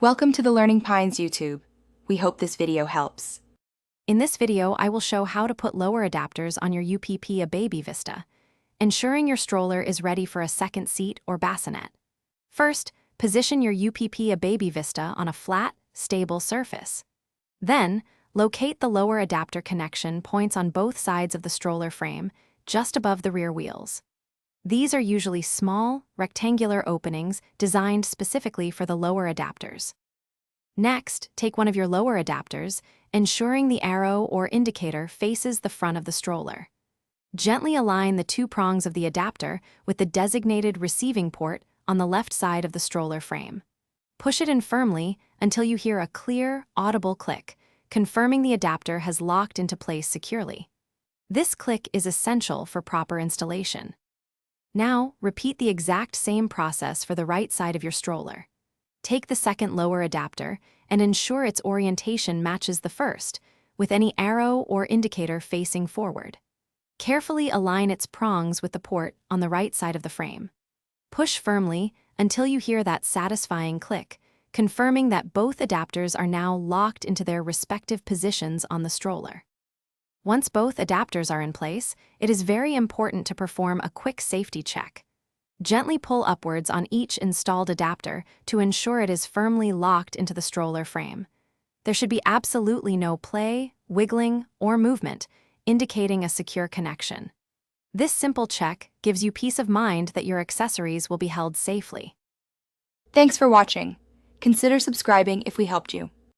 Welcome to the Learning Pines YouTube. We hope this video helps. In this video, I will show how to put lower adapters on your UPPAbaby Vista, ensuring your stroller is ready for a second seat or bassinet. First, position your UPPAbaby Vista on a flat, stable surface. Then, locate the lower adapter connection points on both sides of the stroller frame, just above the rear wheels. These are usually small, rectangular openings designed specifically for the lower adapters. Next, take one of your lower adapters, ensuring the arrow or indicator faces the front of the stroller. Gently align the two prongs of the adapter with the designated receiving port on the left side of the stroller frame. Push it in firmly until you hear a clear, audible click, confirming the adapter has locked into place securely. This click is essential for proper installation. Now, repeat the exact same process for the right side of your stroller. Take the second lower adapter and ensure its orientation matches the first, with any arrow or indicator facing forward. Carefully align its prongs with the port on the right side of the frame. Push firmly until you hear that satisfying click, confirming that both adapters are now locked into their respective positions on the stroller. Once both adapters are in place, it is very important to perform a quick safety check. Gently pull upwards on each installed adapter to ensure it is firmly locked into the stroller frame. There should be absolutely no play, wiggling, or movement, indicating a secure connection. This simple check gives you peace of mind that your accessories will be held safely. Thanks for watching. Consider subscribing if we helped you.